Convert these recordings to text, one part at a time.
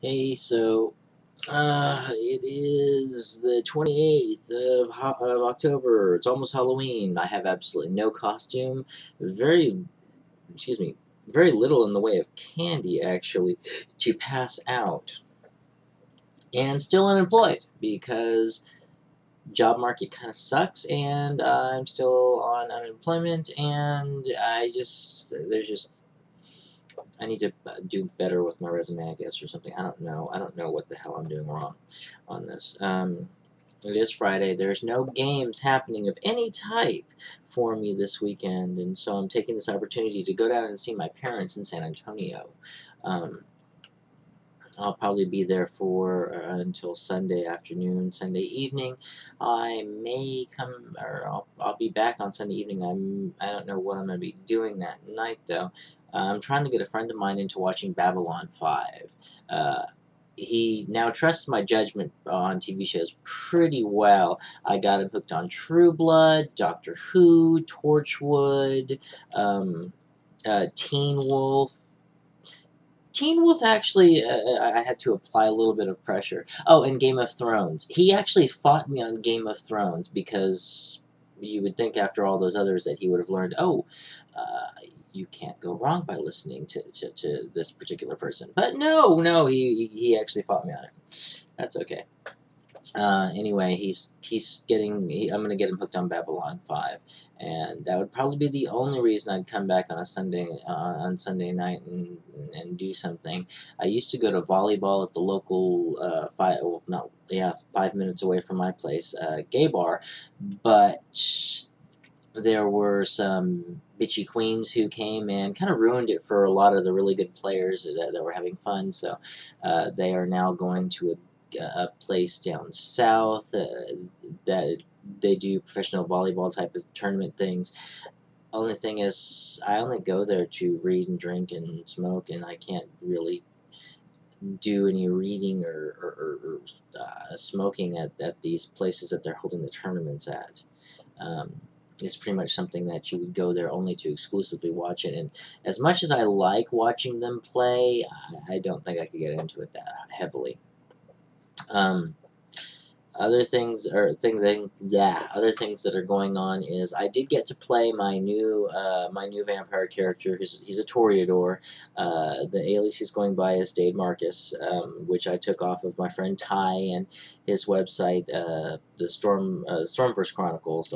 Hey, it is the 28th of October. It's almost Halloween. I have absolutely no costume. Very, excuse me, very little in the way of candy, actually, to pass out. And still unemployed because job market kind of sucks and I'm still on unemployment and there's just I need to do better with my resume, I guess, or something. I don't know. I don't know what the hell I'm doing wrong on this. It is Friday. There's no games happening of any type for me this weekend, and so I'm taking this opportunity to go down and see my parents in San Antonio. Um, I'll probably be there for until Sunday afternoon, Sunday evening. I may come, or I'll be back on Sunday evening. I don't know what I'm going to be doing that night though. I'm trying to get a friend of mine into watching Babylon 5. He now trusts my judgment on TV shows pretty well. I got him hooked on True Blood, Doctor Who, Torchwood, Teen Wolf. Teen Wolf actually, I had to apply a little bit of pressure. Oh, and Game of Thrones. He actually fought me on Game of Thrones because you would think after all those others that he would have learned, oh, you can't go wrong by listening to this particular person. But no, he actually fought me on it. That's okay. Anyway, I'm gonna get him hooked on Babylon 5, and that would probably be the only reason I'd come back on a Sunday on Sunday night and do something. I used to go to volleyball at the local 5 minutes away from my place gay bar, but there were some bitchy queens who came and kind of ruined it for a lot of the really good players that were having fun. So they are now going to a place down south that they do professional volleyball type of tournament things. Only thing is, I only go there to read and drink and smoke, and I can't really do any reading or smoking at these places that they're holding the tournaments at. Um, it's pretty much something that you would go there only to exclusively watch it. And as much as I like watching them play, I don't think I could get into it that heavily. Um, other things that are going on is I did get to play my new vampire character. He's a Toreador. The alias he's going by is Dade Marcus, which I took off of my friend Ty and his website, the Stormverse Chronicles.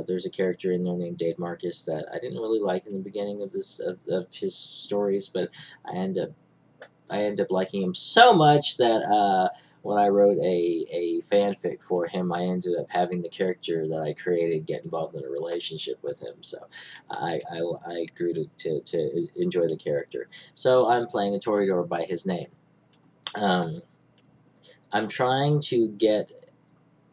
There's a character in there named Dade Marcus that I didn't really like in the beginning of of his stories, but I end up I end up liking him so much that when I wrote a fanfic for him, I ended up having the character that I created get involved in a relationship with him. So I grew to enjoy the character. So I'm playing a Toreador by his name. Um, I'm trying to get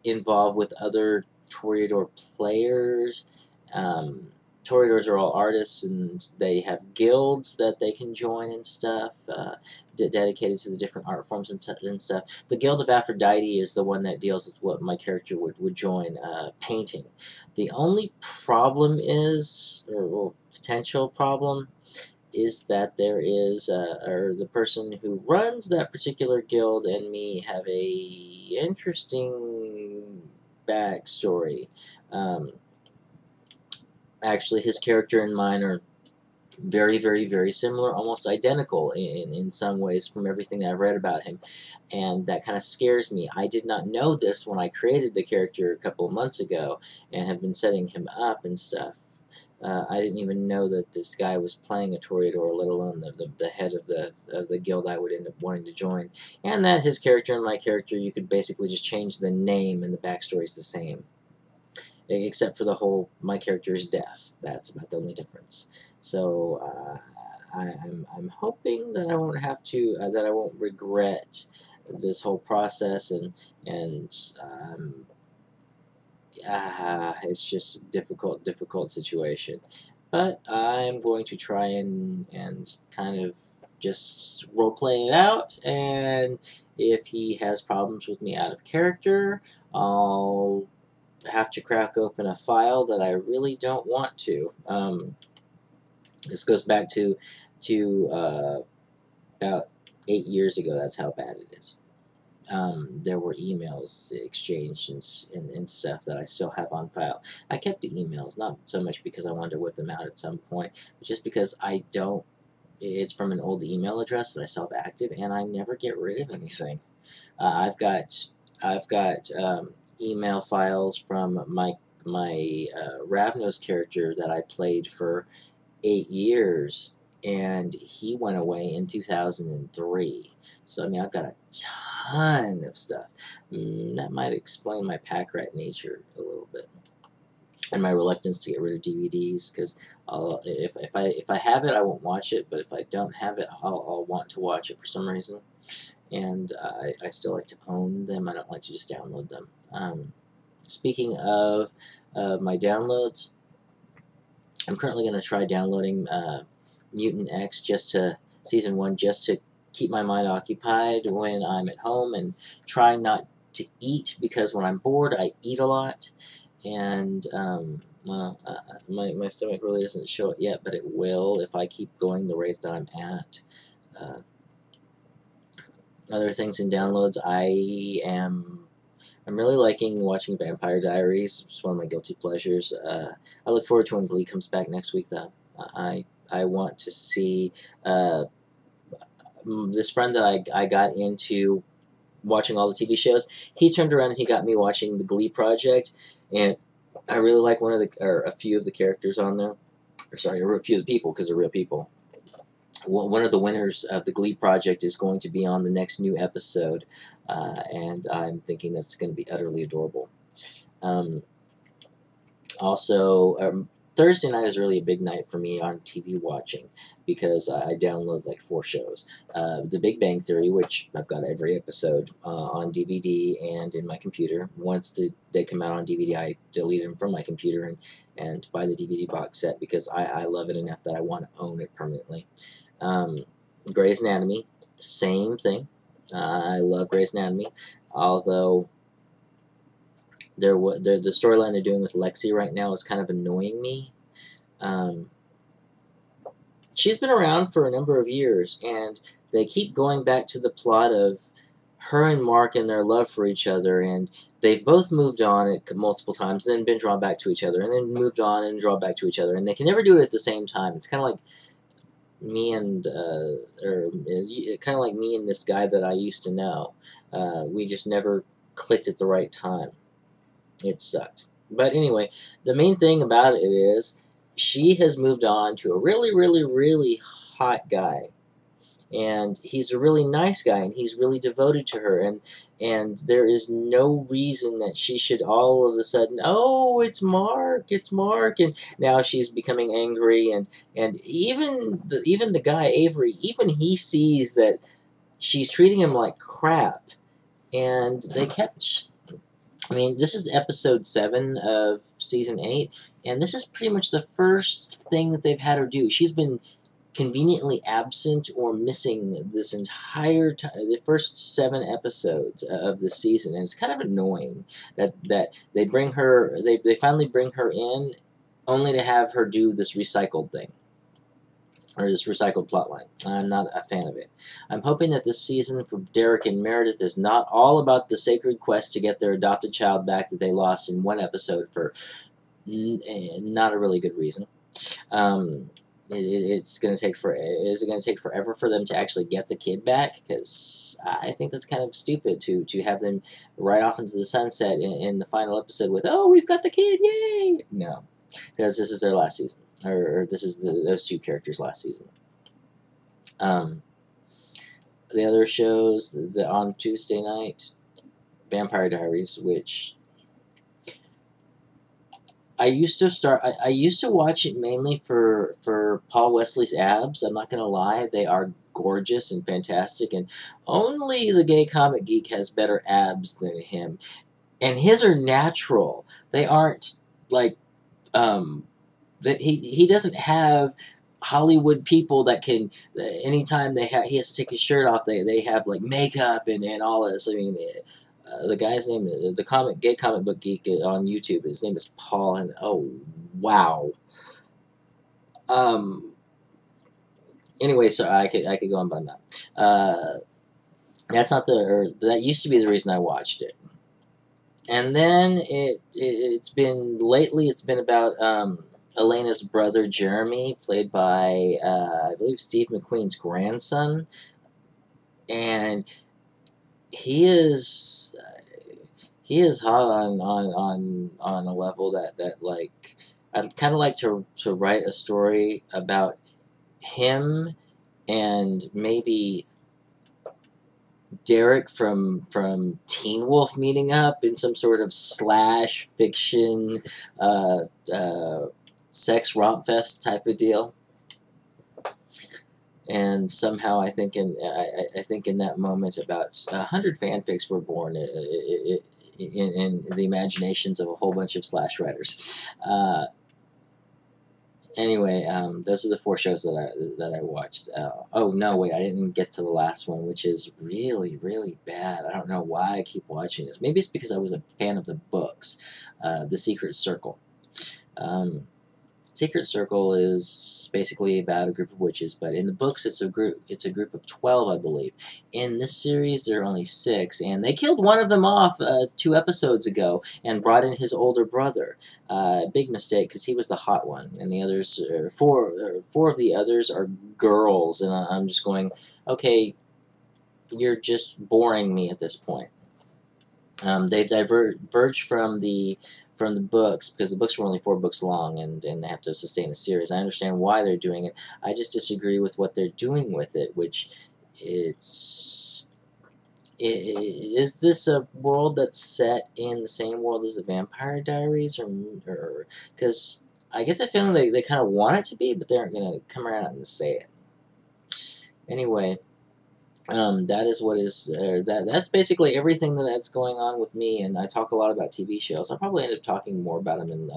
involved with other Toreador players. Um, Toreadors are all artists, and they have guilds that they can join and stuff, dedicated to the different art forms and stuff. The Guild of Aphrodite is the one that deals with what my character would join, painting. The only problem is, or well, potential problem, is that there is, or the person who runs that particular guild and me have a interesting backstory. Um, Actually, his character and mine are very similar, almost identical in some ways from everything that I've read about him, and that kind of scares me. I did not know this when I created the character a couple of months ago and have been setting him up and stuff. I didn't even know that this guy was playing a Toreador, let alone the head of the guild I would end up wanting to join, and that his character and my character, you could basically just change the name and the backstory is the same, except for the whole my character is deaf. That's about the only difference. So I'm hoping that I won't have to that I won't regret this whole process and it's just a difficult situation. But I'm going to try and kind of just role play it out, and if he has problems with me out of character, I'll have to crack open a file that I really don't want to. This goes back to about 8 years ago. That's how bad it is. There were emails exchanged and stuff that I still have on file. I kept the emails, not so much because I wanted to whip them out at some point, but just because I don't. It's from an old email address that I still have active, and I never get rid of anything. I've got email files from my Ravnos character that I played for 8 years, and he went away in 2003. So I mean, I've got a ton of stuff. That might explain my pack rat nature a little bit, and my reluctance to get rid of DVDs. Because if I have it, I won't watch it. But if I don't have it, I'll want to watch it for some reason. And I still like to own them. I don't like to just download them. Speaking of my downloads, I'm currently going to try downloading Mutant X season 1 just to keep my mind occupied when I'm at home, and try not to eat, because when I'm bored I eat a lot, and my stomach really doesn't show it yet, but it will if I keep going the rate that I'm at. Other things in downloads, I'm really liking watching Vampire Diaries. It's one of my guilty pleasures. I look forward to when Glee comes back next week, though. I want to see this friend that I got into watching all the TV shows. He turned around and he got me watching the Glee Project, and I really like a few of the characters on there. Or sorry, a few of the people, because they're real people. One of the winners of the Glee Project is going to be on the next new episode, and I'm thinking that's going to be utterly adorable. Also, Thursday night is really a big night for me on TV watching, because I download like 4 shows. The Big Bang Theory, which I've got every episode on DVD and in my computer. Once they come out on DVD, I delete them from my computer and buy the DVD box set, because I love it enough that I want to own it permanently. Grey's Anatomy, same thing. I love Grey's Anatomy, although the storyline they're doing with Lexi right now is kind of annoying me. She's been around for a number of years, and they keep going back to the plot of her and Mark and their love for each other, and they've both moved on multiple times, then been drawn back to each other, and then moved on and drawn back to each other, and they can never do it at the same time. It's kind of like me and kind of like me and this guy that I used to know. We just never clicked at the right time. It sucked. But anyway, the main thing about it is she has moved on to a really, really, really hot guy. And he's a really nice guy, and he's really devoted to her, and there is no reason that she should all of a sudden, oh, it's Mark, and now she's becoming angry, and even the guy Avery, even he sees that she's treating him like crap, and they kept. I mean, this is episode 7 of season 8, and this is pretty much the first thing that they've had her do. She's been conveniently absent or missing this entire time, the first 7 episodes of the season, and it's kind of annoying that they bring her, they finally bring her in, only to have her do this recycled thing, or this recycled plotline. I'm not a fan of it. I'm hoping that this season for Derek and Meredith is not all about the sacred quest to get their adopted child back that they lost in 1 episode for not a really good reason. Is it going to take forever for them to actually get the kid back? Because I think that's kind of stupid to have them right off into the sunset in the final episode with, oh, we've got the kid, yay! No, because this is their last season, or this is those 2 characters' last season. The other shows on Tuesday night, Vampire Diaries, which I used to watch it mainly for Paul Wesley's abs. I'm not gonna lie, they are gorgeous and fantastic, and only the Gay Comic Geek has better abs than him, and his are natural. They aren't like he doesn't have Hollywood people that can anytime he has to take his shirt off, they have like makeup and all this. I mean. The guy's name is Gay Comic Book Geek on YouTube. His name is Paul, and oh wow. Anyway, so I could go on by that. That's not the, or that used to be the reason I watched it. And then it's been lately. It's been about Elena's brother Jeremy, played by I believe Steve McQueen's grandson, and he is he is hot on a level that like I'd kind of like to write a story about him and maybe Derek from Teen Wolf meeting up in some sort of slash fiction uh, uh, sex romp fest type of deal. And somehow I think in that moment about 100 fanfics were born in the imaginations of a whole bunch of slash writers. Anyway, those are the 4 shows that I watched. Oh no, wait, I didn't get to the last one, which is really bad. I don't know why I keep watching this. Maybe it's because I was a fan of the books, The Secret Circle. Um, Secret Circle is basically about a group of witches, but in the books it's a group. It's a group of 12, I believe. In this series, there are only 6, and they killed one of them off 2 episodes ago and brought in his older brother. Big mistake because he was the hot one, and the others, 4 of the others are girls, and I'm just going, okay, you're just boring me at this point. They've diverged from the books because the books were only 4 books long, and they have to sustain a series. I understand why they're doing it. I just disagree with what they're doing with it, which it's is this a world that's set in the same world as the Vampire Diaries, or because I get the feeling they kind of want it to be, but they aren't going to come around and say it. Anyway, that is what is that's basically everything that's going on with me, and I talk a lot about TV shows. I'll probably end up talking more about them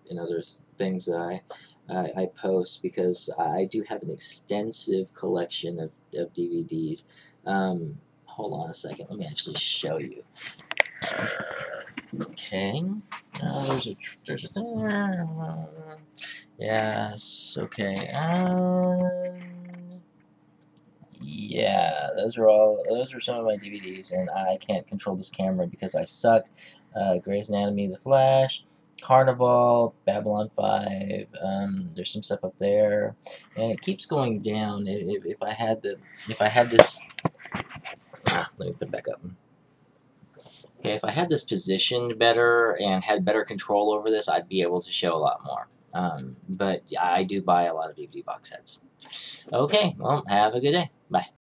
in other things that I post, because I do have an extensive collection of DVDs. Hold on a second, let me actually show you. Okay, there's a thing. Yes, okay. Yeah, those are some of my DVDs, and I can't control this camera because I suck. Grey's Anatomy, The Flash, Carnival, Babylon 5. There's some stuff up there, and it keeps going down. If I had this, let me put it back up. Okay, if I had this positioned better and had better control over this, I'd be able to show a lot more. But I do buy a lot of DVD box sets. Okay, well, have a good day. Bye.